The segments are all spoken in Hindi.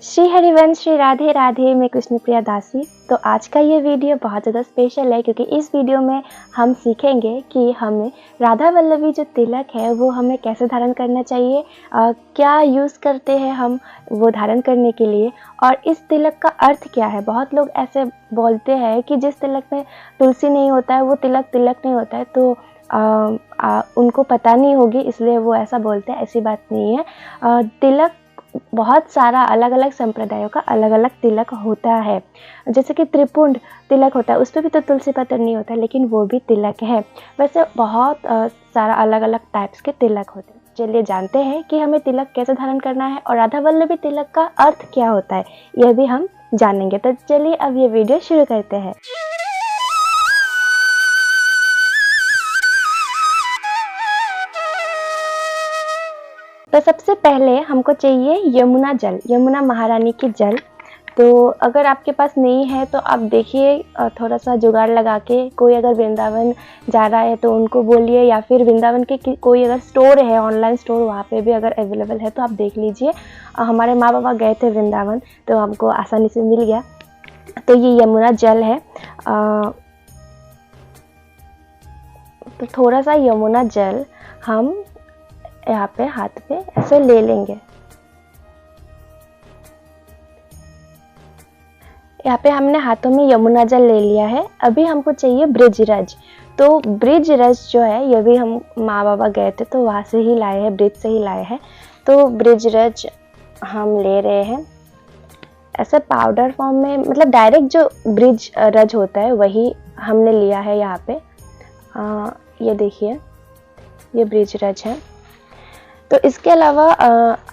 श्री हरिवंश, श्री राधे राधे। मैं कृष्णप्रिया दासी। तो आज का ये वीडियो बहुत ज़्यादा स्पेशल है क्योंकि इस वीडियो में हम सीखेंगे कि हमें राधा वल्लभी जो तिलक है वो हमें कैसे धारण करना चाहिए, क्या यूज़ करते हैं हम वो धारण करने के लिए, और इस तिलक का अर्थ क्या है। बहुत लोग ऐसे बोलते हैं कि जिस तिलक में तुलसी नहीं होता है वो तिलक नहीं होता है, तो उनको पता नहीं होगी इसलिए वो ऐसा बोलते हैं। ऐसी बात नहीं है। तिलक बहुत सारा अलग अलग संप्रदायों का अलग अलग तिलक होता है। जैसे कि त्रिपुंड तिलक होता है, उस पर भी तो तुलसी पत्र नहीं होता, लेकिन वो भी तिलक है। वैसे बहुत सारा अलग अलग टाइप्स के तिलक होते हैं। चलिए जानते हैं कि हमें तिलक कैसे धारण करना है और राधा वल्लभी तिलक का अर्थ क्या होता है, यह भी हम जानेंगे। तो चलिए अब ये वीडियो शुरू करते हैं। तो सबसे पहले हमको चाहिए यमुना जल, यमुना महारानी की जल। तो अगर आपके पास नहीं है तो आप देखिए, थोड़ा सा जुगाड़ लगा के, कोई अगर वृंदावन जा रहा है तो उनको बोलिए, या फिर वृंदावन के कोई अगर स्टोर है, ऑनलाइन स्टोर, वहाँ पे भी अगर अवेलेबल है तो आप देख लीजिए। हमारे माँ बाबा गए थे वृंदावन तो हमको आसानी से मिल गया। तो ये यमुना जल है। तो थोड़ा सा यमुना जल हम यहाँ पे हाथ पे ऐसे ले लेंगे। यहाँ पे हमने हाथों में यमुना जल ले लिया है। अभी हमको चाहिए ब्रिजरज। तो ब्रिजरज जो है ये भी हम माँ बाबा गए थे तो वहाँ से ही लाए हैं, ब्रिज से ही लाए हैं। तो ब्रिजरज हम ले रहे हैं ऐसे पाउडर फॉर्म में, मतलब डायरेक्ट जो ब्रिज रज होता है वही हमने लिया है यहाँ पे। ये देखिए, ये ब्रिजरज है। तो इसके अलावा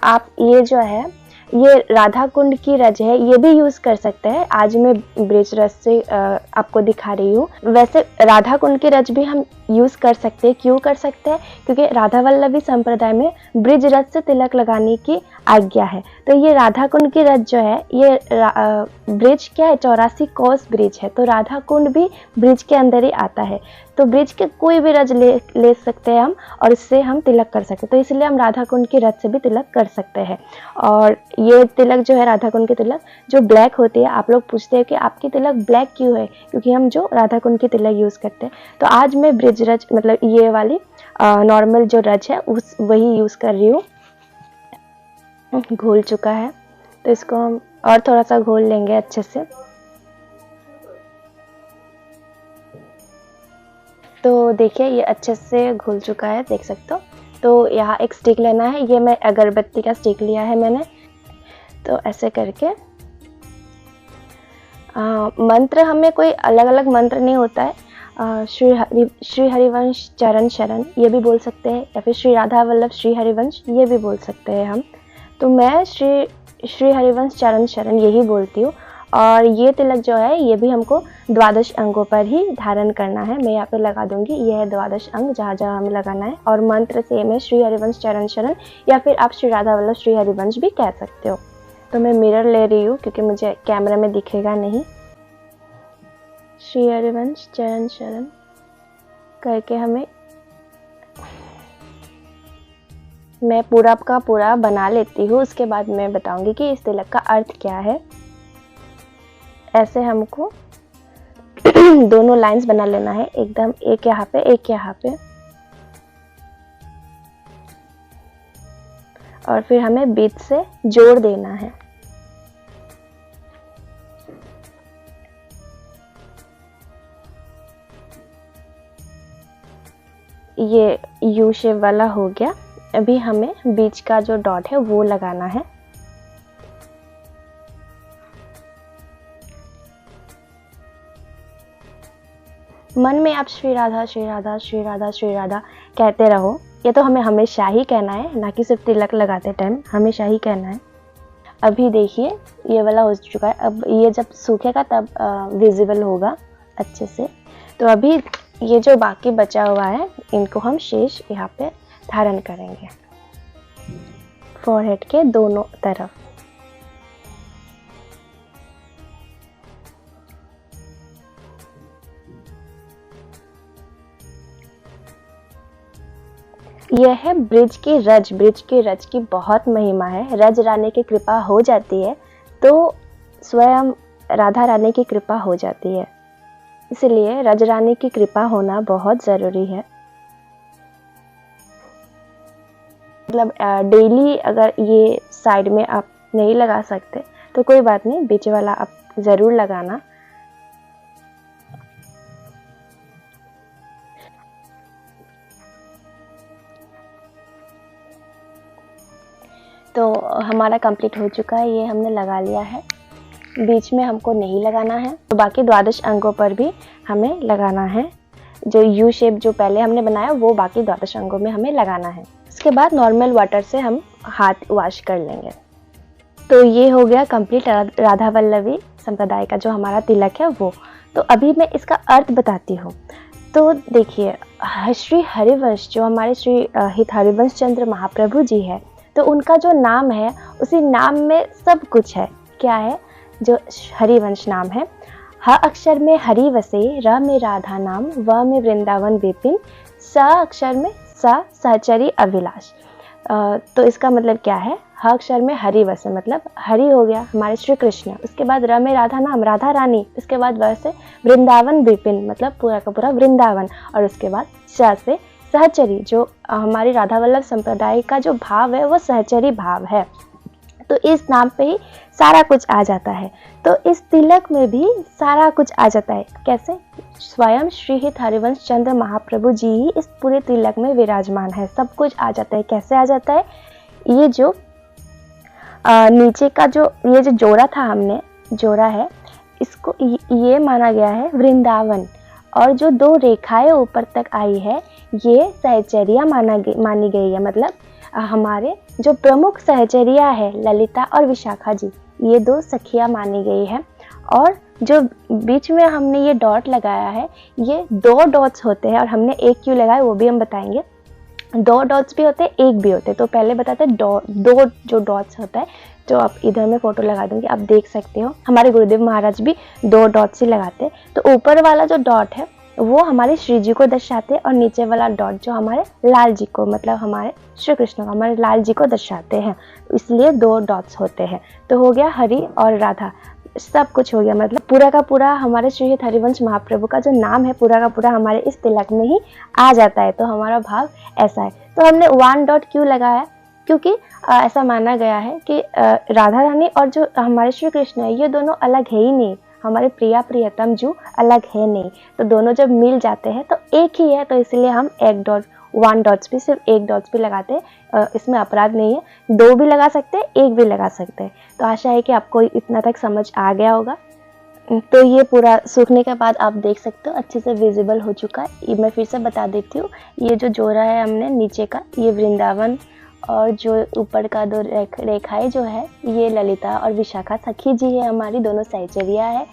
आप ये जो है, ये राधा कुंड की रज है, ये भी यूज़ कर सकते हैं। आज मैं ब्रिज रज से आपको दिखा रही हूँ। वैसे राधा कुंड की रज भी हम यूज़ कर सकते हैं। क्यों कर सकते हैं? क्योंकि राधा वल्लभी संप्रदाय में ब्रिज रज से तिलक लगाने की आज्ञा है। तो ये राधा कुंड की रज जो है, ये ब्रिज क्या है, 84 कोस ब्रिज है, तो राधा कुंड भी ब्रिज के अंदर ही आता है। तो ब्रिज के कोई भी रज ले सकते हैं हम, और इससे हम तिलक कर सकते हैं। तो इसलिए हम राधा कुंड की रज से भी तिलक कर सकते हैं। और ये तिलक जो है, राधा कुंड की तिलक जो ब्लैक होती है, आप लोग पूछते हैं कि आपकी तिलक ब्लैक क्यों है, क्योंकि हम जो राधा कुंड की तिलक यूज़ करते हैं। तो आज मैं ब्रिज रज, मतलब ये वाली नॉर्मल जो रज है वही यूज़ कर रही हूँ। घोल चुका है तो इसको हम और थोड़ा सा घोल लेंगे अच्छे से। तो देखिए ये अच्छे से घुल चुका है, देख सकते हो। तो यहाँ एक स्टिक लेना है, ये मैं अगरबत्ती का स्टिक लिया है मैंने। तो ऐसे करके मंत्र, हमें कोई अलग अलग मंत्र नहीं होता है। श्री हरिवंश चरण शरण ये भी बोल सकते हैं, या फिर श्री राधा वल्लभ श्री हरिवंश ये भी बोल सकते हैं हम। तो मैं श्री हरिवंश चरण शरण यही बोलती हूँ। और ये तिलक जो है ये भी हमको 12 अंगों पर ही धारण करना है। मैं यहाँ पे लगा दूंगी, ये है 12 अंग जहाँ जहाँ हमें लगाना है। और मंत्र सेम है, श्री हरिवंश चरण शरण, या फिर आप श्री राधा वल्लभ श्री हरिवंश भी कह सकते हो। तो मैं मिरर ले रही हूँ क्योंकि मुझे कैमरा में दिखेगा नहीं। श्री हरिवंश चरण शरण करके हमें, मैं पूरा का पूरा बना लेती हूँ, उसके बाद मैं बताऊंगी कि इस तिलक का अर्थ क्या है। ऐसे हमको दोनों लाइंस बना लेना है एकदम, एक यहाँ पे एक यहाँ पे, और फिर हमें बीच से जोड़ देना है। ये यू शेप वाला हो गया। अभी हमें बीच का जो डॉट है वो लगाना है। मन में आप श्री राधा श्री राधा श्री राधा श्री राधा कहते रहो। ये तो हमें हमेशा ही कहना है, ना कि सिर्फ तिलक लगाते टाइम, हमेशा ही कहना है। अभी देखिए ये वाला हो चुका है। अब ये जब सूखेगा तब विजिबल होगा अच्छे से। तो अभी ये जो बाकी बचा हुआ है इनको हम शेष यहाँ पे धारण करेंगे, फोरहेड के दोनों तरफ। यह है ब्रिज की रज। ब्रिज की रज की बहुत महिमा है। रज रानी की कृपा हो जाती है तो स्वयं राधा रानी की कृपा हो जाती है। इसलिए रज रानी की कृपा होना बहुत ज़रूरी है। मतलब डेली अगर ये साइड में आप नहीं लगा सकते तो कोई बात नहीं, बीच वाला आप ज़रूर लगाना। तो हमारा कंप्लीट हो चुका है, ये हमने लगा लिया है। बीच में हमको नहीं लगाना है, तो बाकी द्वादश अंगों पर भी हमें लगाना है। जो यू शेप जो पहले हमने बनाया वो बाकी द्वादश अंगों में हमें लगाना है। उसके बाद नॉर्मल वाटर से हम हाथ वॉश कर लेंगे। तो ये हो गया कंप्लीट राधा वल्लभी संप्रदाय का जो हमारा तिलक है वो। तो अभी मैं इसका अर्थ बताती हूँ। तो देखिए, श्री हरिवंश जो हमारे श्री हित हरिवंश चंद्र महाप्रभु जी है, तो उनका जो नाम है उसी नाम में सब कुछ है। क्या है? जो हरिवंश नाम है, ह अक्षर में हरि वसे, र में राधा नाम, व में वृंदावन विपिन, स अक्षर में स सहचरी अभिलाष। तो इसका मतलब क्या है? ह अक्षर में हरि वसे मतलब हरि हो गया हमारे श्री कृष्ण, उसके बाद र में राधा नाम राधा रानी, उसके बाद व से वृंदावन विपिन मतलब पूरा का पूरा वृंदावन, और उसके बाद स से सहचरी जो हमारी राधा वल्लभ संप्रदाय का जो भाव है वो सहचरी भाव है। तो इस नाम पे ही सारा कुछ आ जाता है। तो इस तिलक में भी सारा कुछ आ जाता है। कैसे? स्वयं श्री हित हरिवंश चंद्र महाप्रभु जी ही इस पूरे तिलक में विराजमान है, सब कुछ आ जाता है। कैसे आ जाता है? ये जो नीचे का जो ये जो जोड़ा था, हमने जोड़ा है, इसको ये माना गया है वृंदावन, और जो दो रेखाएं ऊपर तक आई है ये सहचर्या मानी गई है। मतलब हमारे जो प्रमुख सहचर्या है ललिता और विशाखा जी, ये दो सखियां मानी गई है। और जो बीच में हमने ये डॉट लगाया है, ये 2 डॉट्स होते हैं, और हमने एक क्यों लगाया वो भी हम बताएंगे। 2 डॉट्स भी होते हैं, एक भी होते हैं। तो पहले बताते हैं 2 जो डॉट्स होता है, जो आप इधर में फोटो लगा दूंगी, आप देख सकते हो। हमारे गुरुदेव महाराज भी 2 डॉट्स ही लगाते हैं। तो ऊपर वाला जो डॉट है वो हमारे श्री जी को दर्शाते हैं, और नीचे वाला डॉट जो हमारे लाल जी को, मतलब हमारे श्री कृष्ण को, हमारे लाल जी को दर्शाते हैं, इसलिए 2 डॉट्स होते हैं। तो हो गया हरि और राधा, सब कुछ हो गया। मतलब पूरा का पूरा हमारे श्री हरिवंश महाप्रभु का जो नाम है पूरा का पूरा हमारे इस तिलक में ही आ जाता है। तो हमारा भाव ऐसा है। तो हमने 1 डॉट क्यों लगाया? क्योंकि ऐसा माना गया है कि राधा रानी और जो हमारे श्री कृष्ण है ये दोनों अलग है ही नहीं, हमारे प्रिया प्रियतम जो अलग है नहीं। तो दोनों जब मिल जाते हैं तो एक ही है, तो इसलिए हम 1 डॉट्स भी, सिर्फ 1 डॉट्स भी लगाते हैं। इसमें अपराध नहीं है, 2 भी लगा सकते हैं, 1 भी लगा सकते हैं। तो आशा है कि आपको इतना तक समझ आ गया होगा। तो ये पूरा सूखने के बाद आप देख सकते हो अच्छे से विजिबल हो चुका है। मैं फिर से बता देती हूँ, ये जो जोड़ा है हमने नीचे का, ये वृंदावन, और जो ऊपर का 2 रेखाएं जो है ये ललिता और विशाखा सखी जी है, हमारी दोनों सहचर्या है।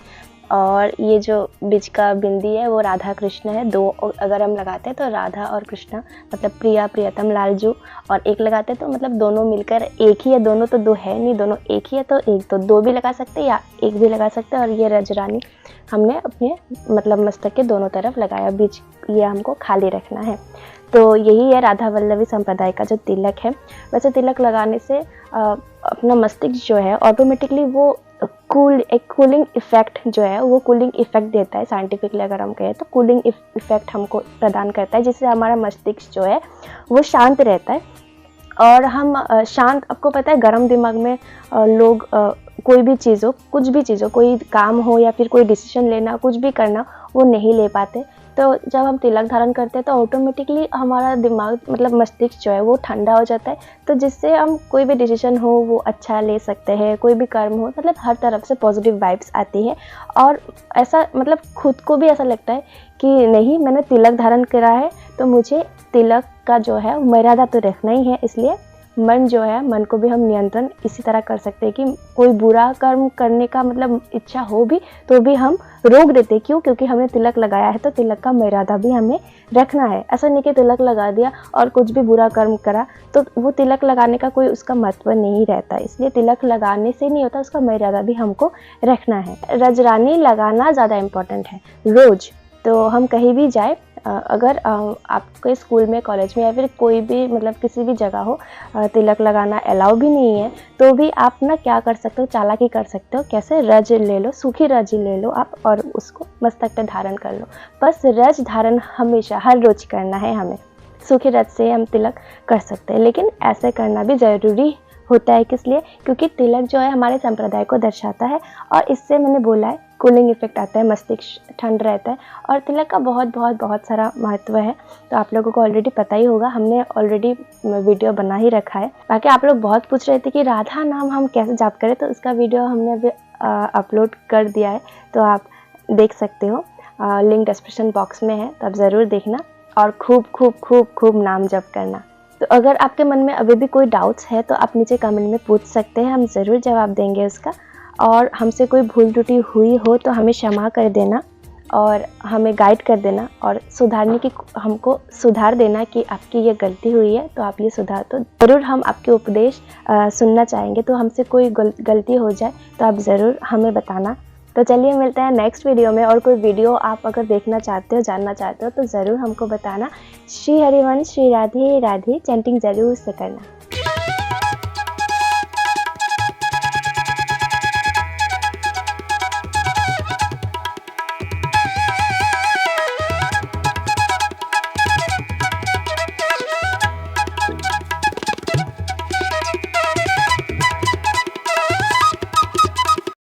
और ये जो बीच का बिंदी है वो राधा कृष्ण है। 2 अगर हम लगाते हैं तो राधा और कृष्ण मतलब प्रिया प्रियतम लालजू, और 1 लगाते हैं तो मतलब दोनों मिलकर एक ही है। दोनों तो 2 है नहीं, दोनों एक ही है, तो 1 तो 2 भी लगा सकते हैं या 1 भी लगा सकते हैं। और ये रजरानी हमने अपने मतलब मस्तक के दोनों तरफ लगाया, बीच ये हमको खाली रखना है। तो यही है राधा वल्लभी संप्रदाय का जो तिलक है। वैसे तिलक लगाने से अपना मस्तिष्क जो है ऑटोमेटिकली वो एक कूलिंग इफेक्ट जो है वो कूलिंग इफेक्ट देता है। साइंटिफिकली अगर हम कहें तो कूलिंग इफेक्ट हमको प्रदान करता है, जिससे हमारा मस्तिष्क जो है वो शांत रहता है। और हम शांत, आपको पता है गर्म दिमाग में लोग कोई भी चीज़ हो, कुछ भी चीज़ हो, कोई काम हो या फिर कोई डिसीजन लेना, कुछ भी करना वो नहीं ले पाते। तो जब हम तिलक धारण करते हैं तो ऑटोमेटिकली हमारा दिमाग मतलब मस्तिष्क जो है वो ठंडा हो जाता है, तो जिससे हम कोई भी डिसीजन हो वो अच्छा ले सकते हैं, कोई भी कर्म हो, मतलब हर तरफ से पॉजिटिव वाइब्स आती है। और ऐसा मतलब खुद को भी ऐसा लगता है कि नहीं, मैंने तिलक धारण करा है तो मुझे तिलक का जो है मर्यादा तो रखना ही है। इसलिए मन जो है, मन को भी हम नियंत्रण इसी तरह कर सकते हैं कि कोई बुरा कर्म करने का मतलब इच्छा हो भी तो भी हम रोक देते। क्यों? क्योंकि हमने तिलक लगाया है तो तिलक का मर्यादा भी हमें रखना है। ऐसा नहीं कि तिलक लगा दिया और कुछ भी बुरा कर्म करा तो वो तिलक लगाने का कोई उसका महत्व नहीं रहता। इसलिए तिलक लगाने से नहीं होता, उसका मर्यादा भी हमको रखना है। रजरानी लगाना ज़्यादा इम्पोर्टेंट है रोज़। तो हम कहीं भी जाए, अगर आपके स्कूल में, कॉलेज में या फिर कोई भी मतलब किसी भी जगह हो तिलक लगाना अलाउ भी नहीं है, तो भी आप ना क्या कर सकते हो, चालाकी कर सकते हो। कैसे? रज ले लो, सूखी रज ले लो आप और उसको मस्तक पे धारण कर लो। बस रज धारण हमेशा हर रोज करना है हमें। सूखी रज से हम तिलक कर सकते हैं, लेकिन ऐसे करना भी ज़रूरी होता है। किस लिए? क्योंकि तिलक जो है हमारे संप्रदाय को दर्शाता है और इससे मैंने बोला है कूलिंग इफेक्ट आता है, मस्तिष्क ठंड रहता है और तिलक का बहुत बहुत बहुत सारा महत्व है। तो आप लोगों को ऑलरेडी पता ही होगा, हमने ऑलरेडी वीडियो बना ही रखा है। बाकी आप लोग बहुत पूछ रहे थे कि राधा नाम हम कैसे जाप करें, तो उसका वीडियो हमने अभी अपलोड कर दिया है, तो आप देख सकते हो। लिंक डिस्क्रिप्शन बॉक्स में है, तो आप ज़रूर देखना और खूब खूब खूब खूब नाम जप करना। तो अगर आपके मन में अभी भी कोई डाउट्स है तो आप नीचे कमेंट में पूछ सकते हैं, हम ज़रूर जवाब देंगे उसका। और हमसे कोई भूल त्रुटि हुई हो तो हमें क्षमा कर देना और हमें गाइड कर देना और सुधारने की हमको सुधार देना कि आपकी ये गलती हुई है तो आप ये सुधार। तो ज़रूर हम आपके उपदेश सुनना चाहेंगे। तो हमसे कोई गलती हो जाए तो आप ज़रूर हमें बताना। तो चलिए मिलते हैं नेक्स्ट वीडियो में। और कोई वीडियो आप अगर देखना चाहते हो, जानना चाहते हो तो ज़रूर हमको बताना। श्री हरिवंश, श्री राधे राधे चैंटिंग ज़रूर से करना।